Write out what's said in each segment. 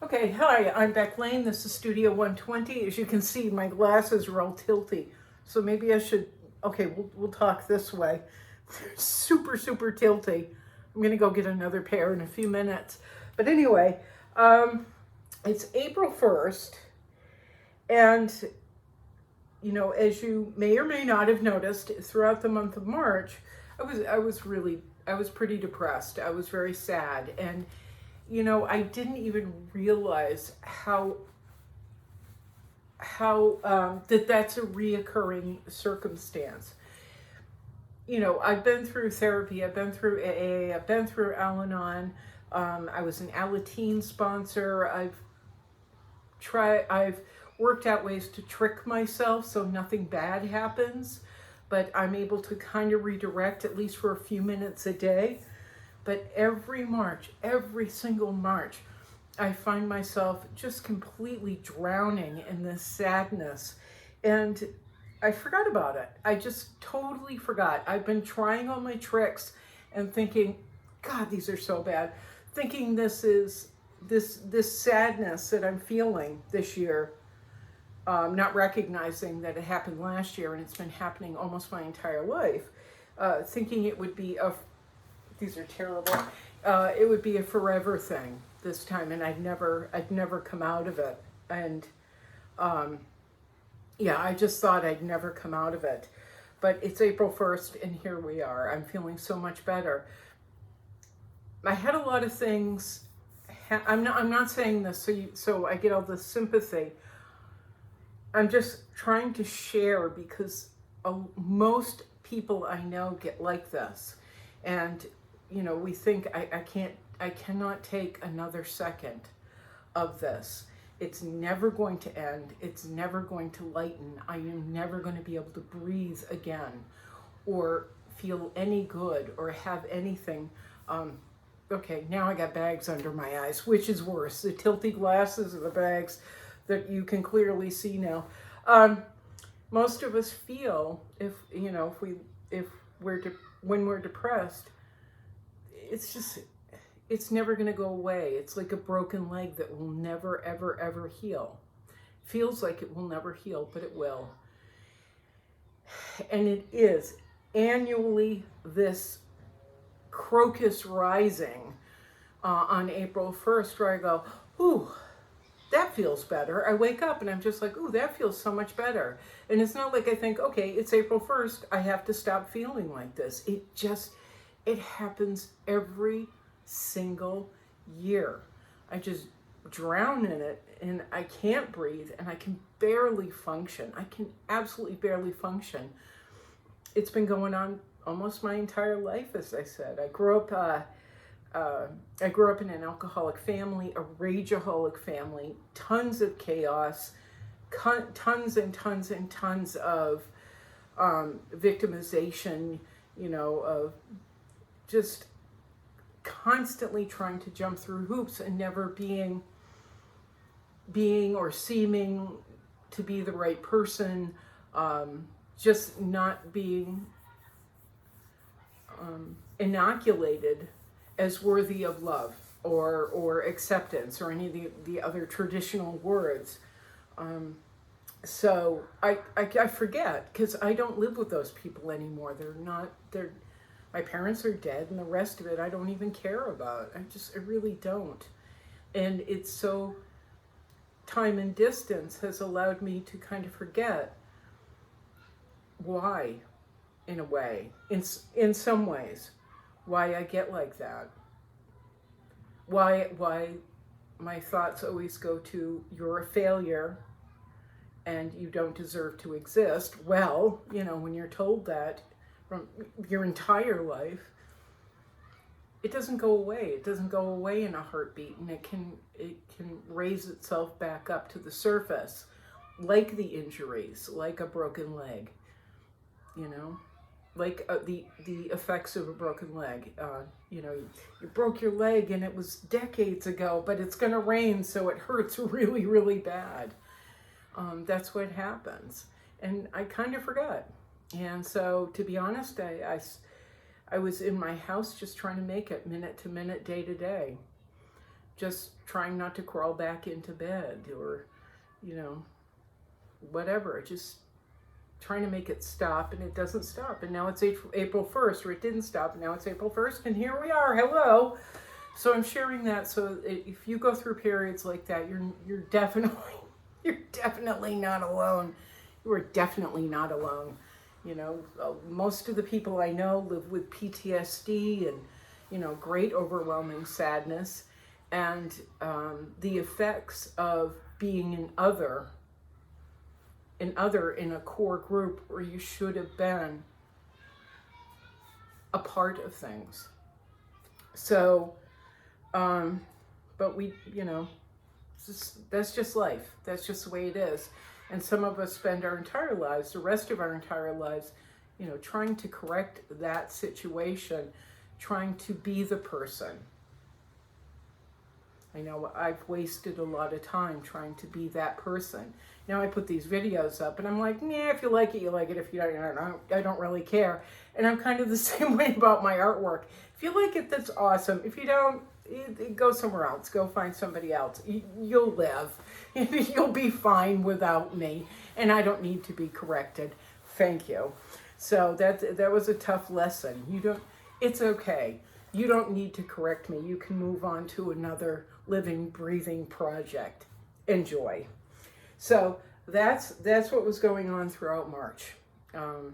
Okay, hi, I'm Beck Lane. This is Studio 120. As you can see, my glasses are all tilty. So maybe I should, okay, we'll talk this way. They're super, super tilty. I'm going to go get another pair in a few minutes. But anyway, um, it's April 1st. And, as you may or may not have noticed, throughout the month of March, I was pretty depressed. I was very sad. And I didn't even realize how that's a reoccurring circumstance. I've been through therapy, I've been through AA, I've been through Al-Anon. I was an Alateen sponsor. I've worked out ways to trick myself so nothing bad happens, but I'm able to kind of redirect at least for a few minutes a day. But every single March, I find myself just completely drowning in this sadness. And I forgot about it. I just totally forgot. I've been trying all my tricks and thinking, God, these are so bad. Thinking this sadness that I'm feeling this year, not recognizing that it happened last year and it's been happening almost my entire life. Thinking it would be these are terrible. It would be a forever thing this time, and I'd never come out of it. And yeah, I just thought I'd never come out of it. But it's April 1st, and here we are. I'm feeling so much better. I had a lot of things. I'm not saying this so I get all this sympathy. I'm just trying to share because most people I know get like this, and we think I cannot take another second of this. It's never going to end. It's never going to lighten. I am never going to be able to breathe again or feel any good or have anything. Okay, now I got bags under my eyes. Which is worse, the tilty glasses or the bags that you can clearly see now? Most of us feel if when we're depressed, it's never going to go away. It's like a broken leg that will never, ever, ever heal. Feels like it will never heal, but it will. And it is annually this crocus rising on April 1st where I go, ooh, that feels better. I wake up and I'm just like, ooh, that feels so much better. And it's not like I think, okay, it's April 1st. I have to stop feeling like this. It happens every single year. I just drown in it and I can't breathe and I can barely function. I can absolutely barely function. It's been going on almost my entire life, as I said. I grew up in an alcoholic family, a rageaholic family, tons of chaos, tons and tons and tons of victimization, of just constantly trying to jump through hoops and never being or seeming to be the right person, just not being inoculated as worthy of love or acceptance or any of the other traditional words. So I forget because I don't live with those people anymore. They're my parents are dead, and the rest of it I don't even care about. I really don't. And it's so, time and distance has allowed me to kind of forget why, in a way, in some ways, why I get like that. Why my thoughts always go to, you're a failure and you don't deserve to exist. Well, when you're told that from your entire life, it doesn't go away. It doesn't go away in a heartbeat, and it can raise itself back up to the surface, like the injuries, like a broken leg, like the effects of a broken leg. You broke your leg and it was decades ago, but it's going to rain, so it hurts really, really bad. That's what happens, and I kind of forgot. And so, to be honest, I was in my house just trying to make it minute to minute, day to day. just trying not to crawl back into bed, or, you know, whatever, just trying to make it stop, and it doesn't stop. And now it's April 1st, or it didn't stop, and now it's April 1st, and here we are. Hello. So I'm sharing that, so if you go through periods like that, you're definitely not alone. You are definitely not alone. You know, most of the people I know live with PTSD and, you know, great overwhelming sadness, and the effects of being an other in a core group where you should have been a part of things. So, but we, you know, that's just life. That's just the way it is. And some of us spend our entire lives, the rest of our entire lives, you know, trying to correct that situation, trying to be the person. I know I've wasted a lot of time trying to be that person. Now I put these videos up and I'm like, yeah, if you like it, you like it. If you don't, I don't really care. And I'm kind of the same way about my artwork. If you like it, that's awesome. If you don't, go somewhere else. Go find somebody else. You'll live. You'll be fine without me. And I don't need to be corrected. Thank you. So that was a tough lesson. It's okay. You don't need to correct me. You can move on to another living, breathing project. Enjoy. So that's what was going on throughout March. And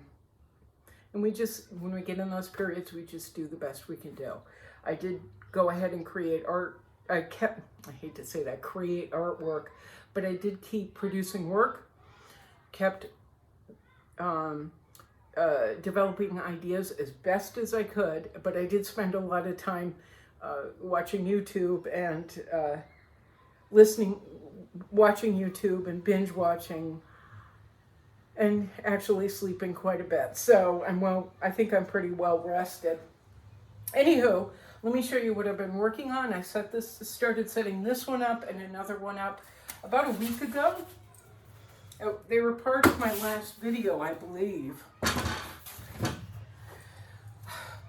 we just, when we get in those periods, we just do the best we can do. I did go ahead and create art. I hate to say that, create artwork, but I did keep producing work, kept developing ideas as best as I could, but I did spend a lot of time watching YouTube and watching YouTube and binge watching, and actually sleeping quite a bit. So I think I'm pretty well rested. Anywho, let me show you what I've been working on. I started setting this one up and another one up about a week ago. They were part of my last video, I believe.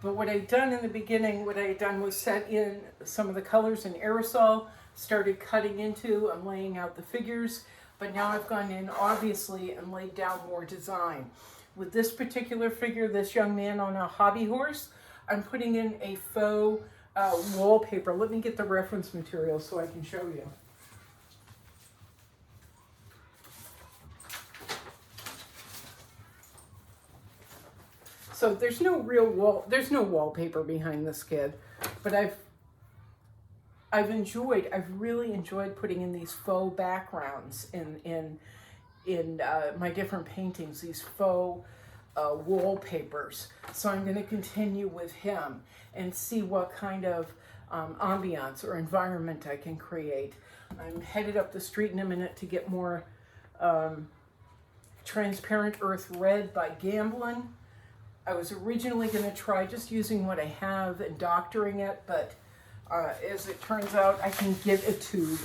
But what I'd done in the beginning, was set in some of the colors in aerosol, started cutting into and laying out the figures, but now I've gone in, obviously, and laid down more design. With this particular figure, this young man on a hobby horse, I'm putting in a faux wallpaper. Let me get the reference material so I can show you. So there's no wallpaper behind this kid, but I've really enjoyed putting in these faux backgrounds in my different paintings, these faux wallpapers. So I'm going to continue with him and see what kind of ambiance or environment I can create. I'm headed up the street in a minute to get more Transparent Earth Red by Gamblin. I was originally going to try just using what I have and doctoring it, but as it turns out, I can get a tube.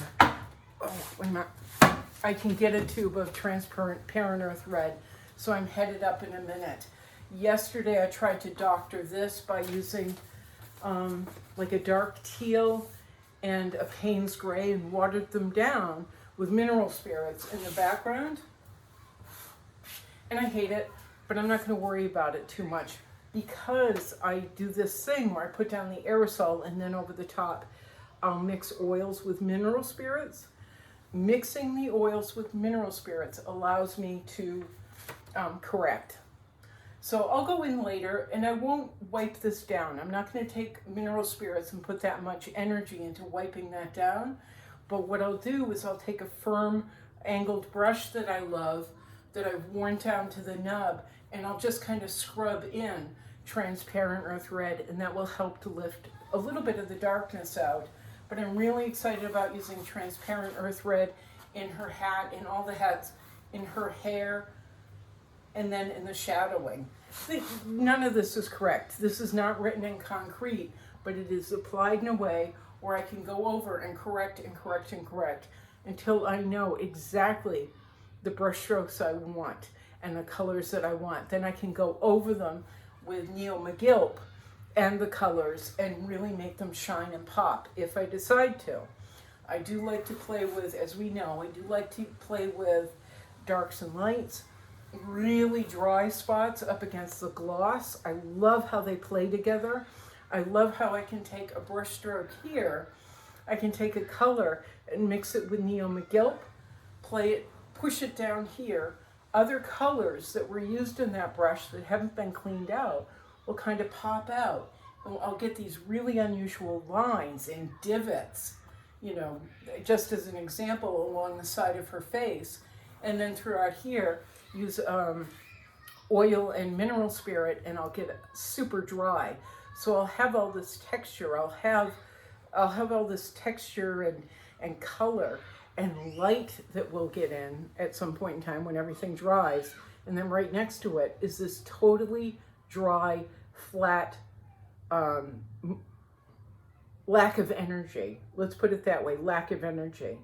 I can get a tube of Transparent Earth Red, so I'm headed up in a minute. Yesterday, I tried to doctor this by using like a dark teal and a Payne's Gray and watered them down with mineral spirits in the background. And I hate it, but I'm not going to worry about it too much because I do this thing where I put down the aerosol and then over the top I'll mix oils with mineral spirits. Mixing the oils with mineral spirits allows me to correct. So I'll go in later and I won't wipe this down. I'm not going to take mineral spirits and put that much energy into wiping that down. But what I'll do is I'll take a firm angled brush that I love, that I've worn down to the nub, and I'll just kind of scrub in Transparent Earth Red, and that will help to lift a little bit of the darkness out. But I'm really excited about using Transparent Earth Red in her hat, in all the hats, in her hair, and then in the shadowing. None of this is correct. This is not written in concrete, but it is applied in a way where I can go over and correct and correct and correct until I know exactly the brush strokes I want and the colors that I want. Then I can go over them with Neil McGilp and the colors and really make them shine and pop if I decide to. I do like to play with, as we know, I do like to play with darks and lights, really dry spots up against the gloss. I love how they play together. I love how I can take a brush stroke here, I can take a color and mix it with Neo McGilp, play it, push it down here. Other colors that were used in that brush that haven't been cleaned out will kind of pop out. And I'll get these really unusual lines and divots, you know, just as an example, along the side of her face. And then throughout here, use oil and mineral spirit, and I'll get it super dry. So I'll have all this texture. I'll have all this texture and color and light that we'll get in at some point in time when everything dries. And then right next to it is this totally dry, flat, lack of energy. Let's put it that way, lack of energy.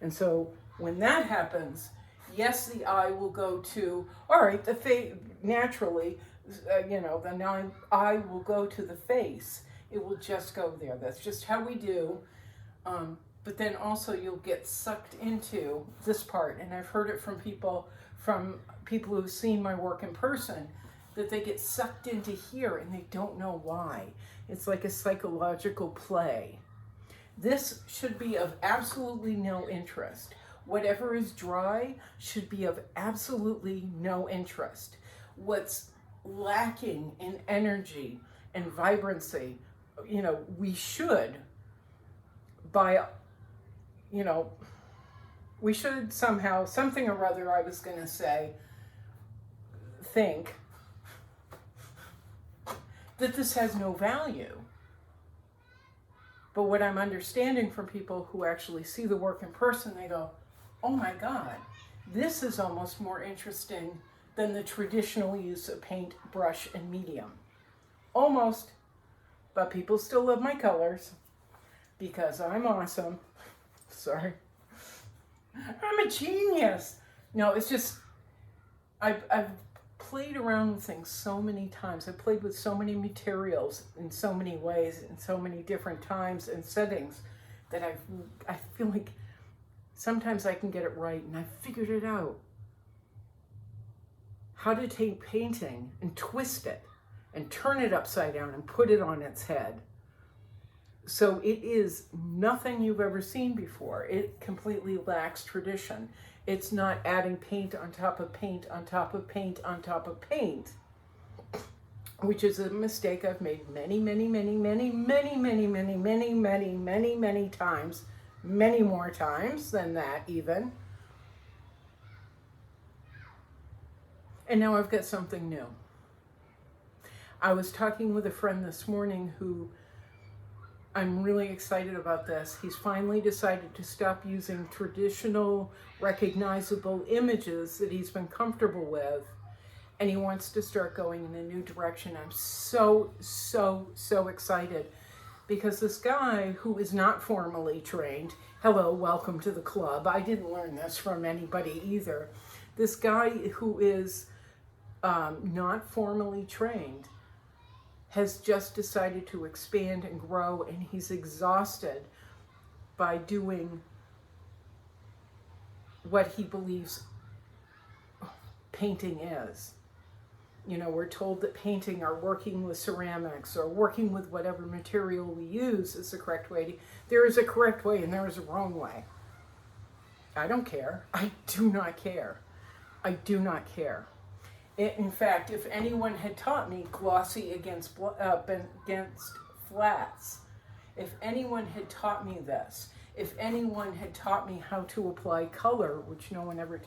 And so when that happens, yes, the eye will go to, all right, the face, naturally, the eye will go to the face. It will just go there. That's just how we do. But then also you'll get sucked into this part. And I've heard it from people who've seen my work in person, that they get sucked into here and they don't know why. It's like a psychological play. This should be of absolutely no interest. Whatever is dry should be of absolutely no interest. What's lacking in energy and vibrancy, we should we should somehow, something or other, I was going to say, think that this has no value. But what I'm understanding from people who actually see the work in person, they go, oh my God, this is almost more interesting than the traditional use of paint, brush, and medium. Almost, but people still love my colors because I'm awesome. Sorry. I'm a genius. No, it's just, I've played around with things so many times. I've played with so many materials in so many ways, in so many different times and settings, that I feel like sometimes I can get it right, and I've figured it out. How to take painting and twist it and turn it upside down and put it on its head. So it is nothing you've ever seen before. It completely lacks tradition. It's not adding paint on top of paint on top of paint on top of paint, which is a mistake I've made many, many, many, many, many, many, many, many, many, many, many times, many more times than that even. And now I've got something new. I was talking with a friend this morning who, I'm really excited about this. He's finally decided to stop using traditional, recognizable images that he's been comfortable with, and he wants to start going in a new direction. I'm so, so, so excited, because this guy who is not formally trained, hello, welcome to the club. I didn't learn this from anybody either. This guy who is not formally trained has just decided to expand and grow, and he's exhausted by doing what he believes painting is. We're told that painting or working with ceramics or working with whatever material we use is the correct way. There is a correct way and there is a wrong way. I don't care. I do not care. I do not care. In fact, if anyone had taught me glossy against flats, if anyone had taught me this, if anyone had taught me how to apply color, which no one ever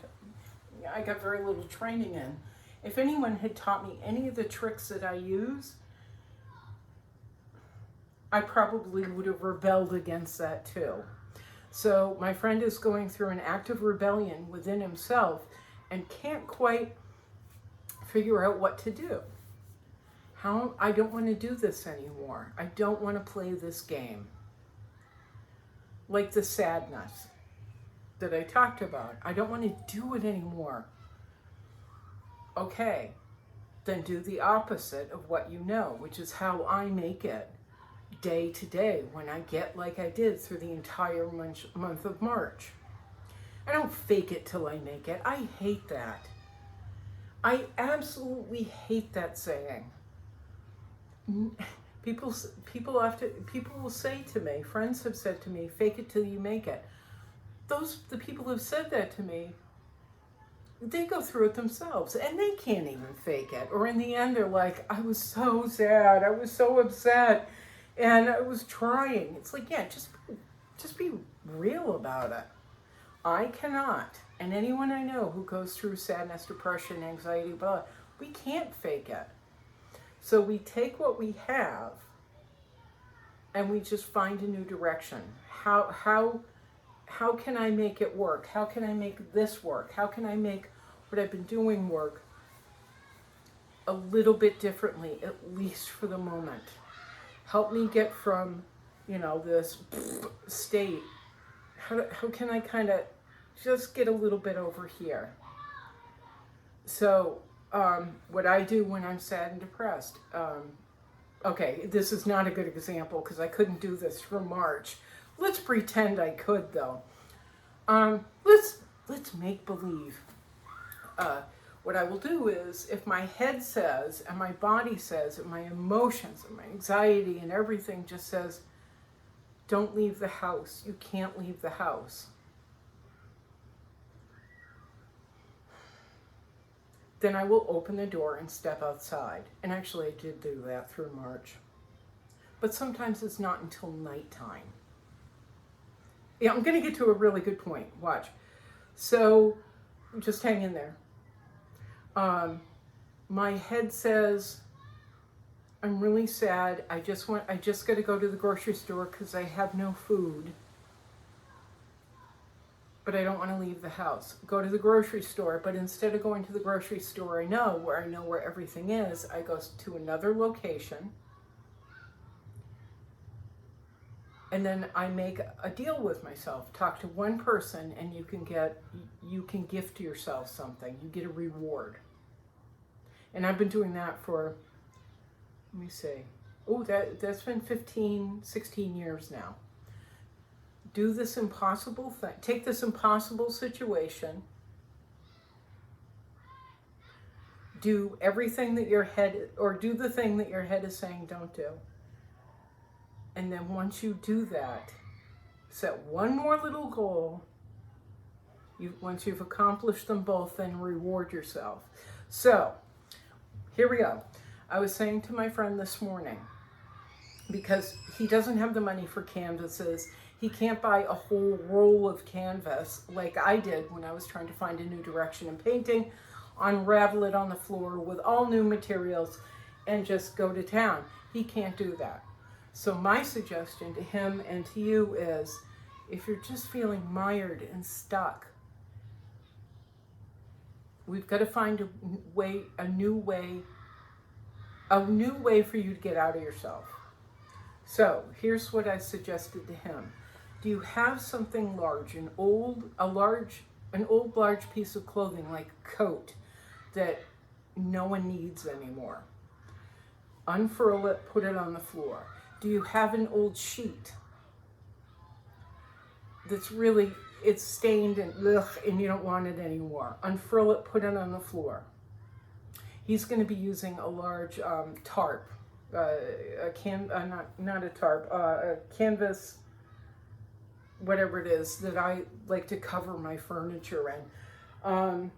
I got very little training in, if anyone had taught me any of the tricks that I use, I probably would have rebelled against that too. So my friend is going through an active rebellion within himself and can't quite figure out what to do. I don't want to do this anymore. I don't want to play this game. Like the sadness that I talked about. I don't want to do it anymore. Okay, then do the opposite of what you know, which is how I make it. day to day when I get like I did through the entire month of March. I don't fake it till I make it. I hate that. I absolutely hate that saying. People will say to me, friends have said to me, fake it till you make it. The people who have said that to me, they go through it themselves and they can't even fake it. Or in the end, they're like, I was so sad, I was so upset, and I was trying. It's like, yeah, just be real about it. I cannot, and anyone I know who goes through sadness, depression, anxiety, blah, we can't fake it. So we take what we have and we just find a new direction. How can I make it work? How can I make this work? How can I make what I've been doing work a little bit differently, at least for the moment? Help me get from, this state. How can I kind of just get a little bit over here? So what I do when I'm sad and depressed, okay, this is not a good example because I couldn't do this for March. Let's pretend I could though. Let's make believe. What I will do is, if my head says, and my body says, and my emotions, and my anxiety, and everything just says, don't leave the house. You can't leave the house. Then I will open the door and step outside. And actually I did do that through March. But sometimes it's not until nighttime. Yeah, I'm going to get to a really good point. Watch. So just hang in there. My head says, I'm really sad. I just got to go to the grocery store because I have no food. But I don't want to leave the house. Go to the grocery store, but instead of going to the grocery store I know where everything is, I go to another location. And then I make a deal with myself. Talk to one person and you can gift yourself something. You get a reward. And I've been doing that for, let me see. Oh, that's been 15, 16 years now. Do this impossible thing. Take this impossible situation. Do everything that your head, or do the thing that your head is saying don't do. And then once you do that, set one more little goal. Once you've accomplished them both, then reward yourself. So, here we go. I was saying to my friend this morning, because he doesn't have the money for canvases, he can't buy a whole roll of canvas like I did when I was trying to find a new direction in painting, unravel it on the floor with all new materials, and just go to town. He can't do that. So my suggestion to him and to you is, if you're just feeling mired and stuck, we've got to find a new way for you to get out of yourself. So here's what I suggested to him. Do you have something large, an old large piece of clothing, like a coat, that no one needs anymore? Unfurl it, put it on the floor. Do you have an old sheet that's really, it's stained and you don't want it anymore? Unfurl it, put it on the floor. He's going to be using a large tarp, a canvas, whatever it is that I like to cover my furniture in.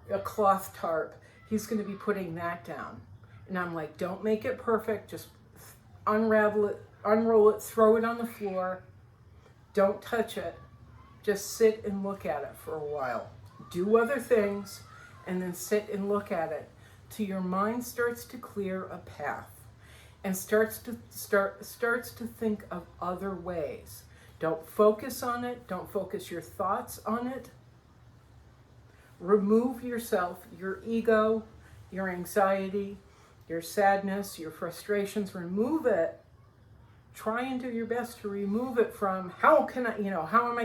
A cloth tarp. He's going to be putting that down. And I'm like, don't make it perfect. Just unravel it, unroll it, throw it on the floor. Don't touch it. Just sit and look at it for a while. Do other things and then sit and look at it till your mind starts to clear a path and starts to think of other ways. Don't focus on it. Don't focus your thoughts on it. Remove yourself, your ego, your anxiety, your sadness, your frustrations. Remove it. Try and do your best to remove it from, how am I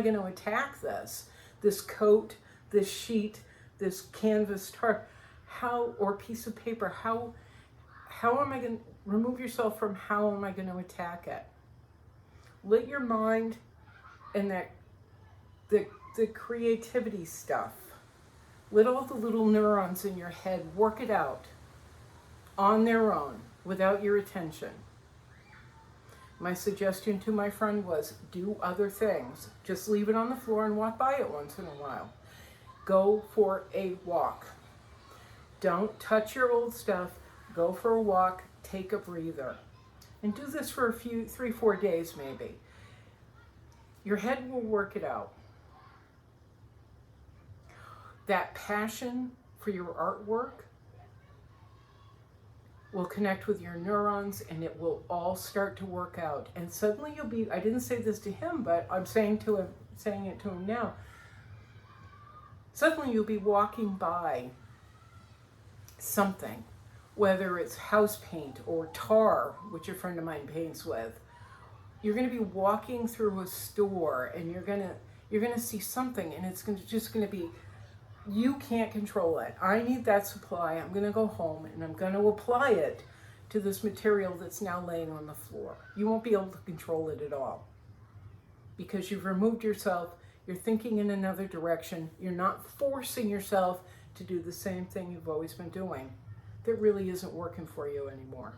going to attack this coat, this sheet, this canvas tarp, or piece of paper? How how am I going to remove yourself from how am I going to attack it? Let your mind and the creativity stuff, let all the little neurons in your head work it out on their own without your attention. My suggestion to my friend was do other things. Just leave it on the floor and walk by it once in a while. Go for a walk. Don't touch your old stuff. Go for a walk. Take a breather. And do this for 3-4 days maybe. Your head will work it out. That passion for your artwork will connect with your neurons and it will all start to work out. And suddenly you'll be, I didn't say this to him, but I'm saying it to him now. Suddenly you'll be walking by something, whether it's house paint or tar, which a friend of mine paints with. You're going to be walking through a store and you're going to see something and it's just going to be, you can't control it. I need that supply. I'm going to go home and I'm going to apply it to this material that's now laying on the floor. You won't be able to control it at all because you've removed yourself. You're thinking in another direction. You're not forcing yourself to do the same thing you've always been doing that really isn't working for you anymore.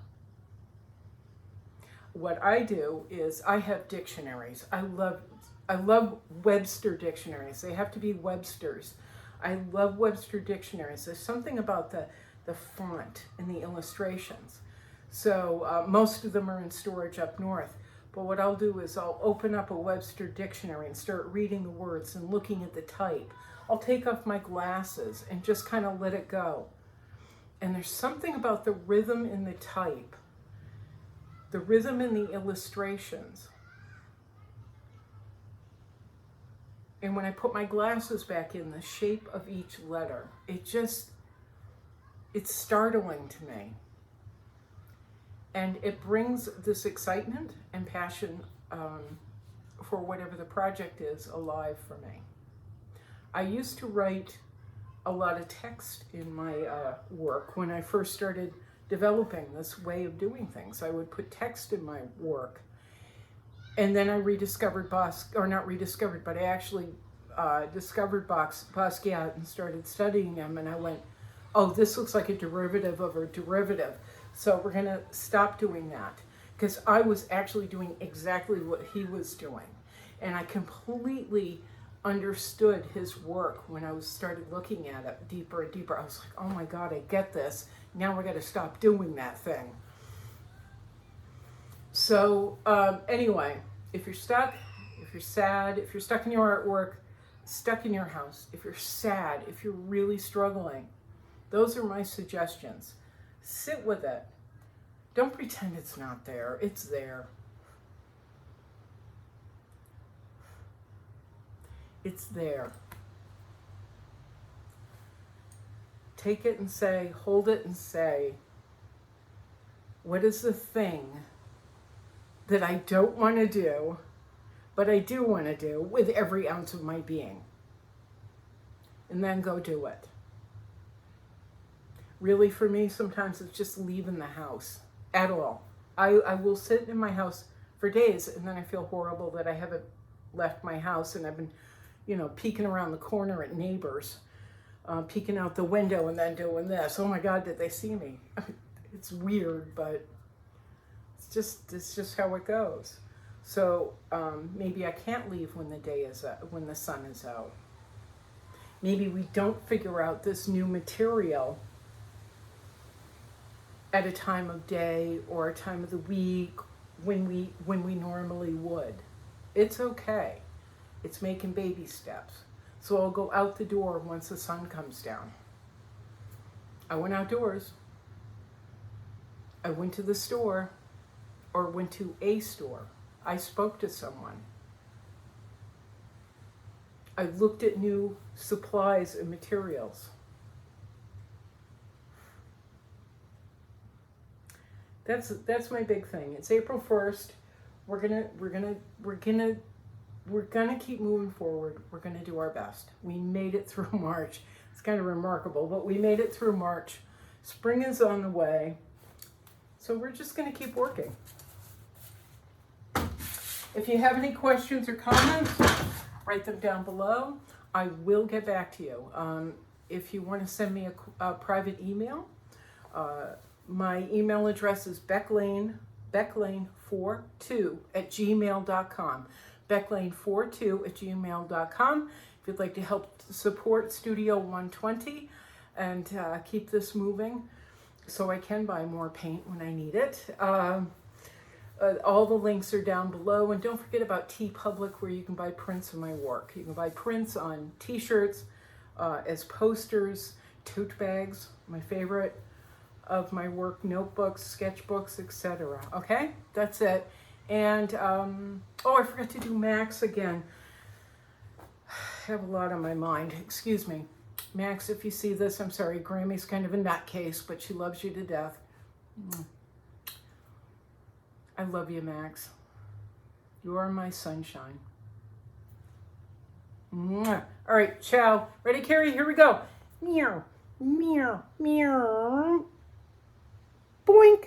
What I do is I have dictionaries. I love Webster dictionaries. They have to be Webster's. I love Webster dictionaries. There's something about the font and the illustrations. So most of them are in storage up north. But what I'll do is I'll open up a Webster dictionary and start reading the words and looking at the type. I'll take off my glasses and just kind of let it go. And there's something about the rhythm in the type, the rhythm in the illustrations. And when I put my glasses back in, the shape of each letter, it's startling to me. And it brings this excitement and passion for whatever the project is alive for me. I used to write a lot of text in my work when I first started developing this way of doing things. I would put text in my work. And then I rediscovered Basquiat, but I actually discovered Basquiat and started studying him, and I went, oh, this looks like a derivative of a derivative. So we're going to stop doing that, because I was actually doing exactly what he was doing. And I completely understood his work when I started looking at it deeper and deeper. I was like, oh my God, I get this. Now we got to stop doing that thing. So anyway, if you're stuck, if you're sad, if you're stuck in your artwork, stuck in your house, if you're sad, if you're really struggling, those are my suggestions. Sit with it. Don't pretend it's not there. It's there. It's there. Take it and say, hold it and say, what is the thing that I don't want to do, but I do want to do with every ounce of my being? And then go do it. Really, for me, sometimes it's just leaving the house at all. I will sit in my house for days and then I feel horrible that I haven't left my house, and I've been, peeking around the corner at neighbors, peeking out the window and then doing this. Oh my God, did they see me? It's weird, but it's just how it goes. So maybe I can't leave when when the sun is out. Maybe we don't figure out this new material at a time of day or a time of the week when we normally would. It's okay. It's making baby steps. So I'll go out the door once the sun comes down. I went outdoors. I went to the store, or went to a store. I spoke to someone. I looked at new supplies and materials. That's my big thing. It's April 1st. We're gonna keep moving forward. We're gonna do our best. We made it through March. It's kind of remarkable, but we made it through March. Spring is on the way. So we're just going to keep working. If you have any questions or comments, write them down below. I will get back to you. If you want to send me a private email, my email address is becklane42@gmail.com. becklane42@gmail.com. If you'd like to help support Studio 120 and keep this moving so I can buy more paint when I need it. All the links are down below, and don't forget about TeePublic, where you can buy prints of my work. You can buy prints on t-shirts, as posters, tote bags, my favorite, of my work, notebooks, sketchbooks, etc. Okay, that's it. And oh, I forgot to do Max again. I have a lot on my mind. Excuse me, Max, if you see this, I'm sorry. Grammy's kind of a nutcase, but she loves you to death. I love you, Max. You are my sunshine. Mwah. All right, ciao. Ready, Carrie? Here we go. Meow, meow, meow. Boink.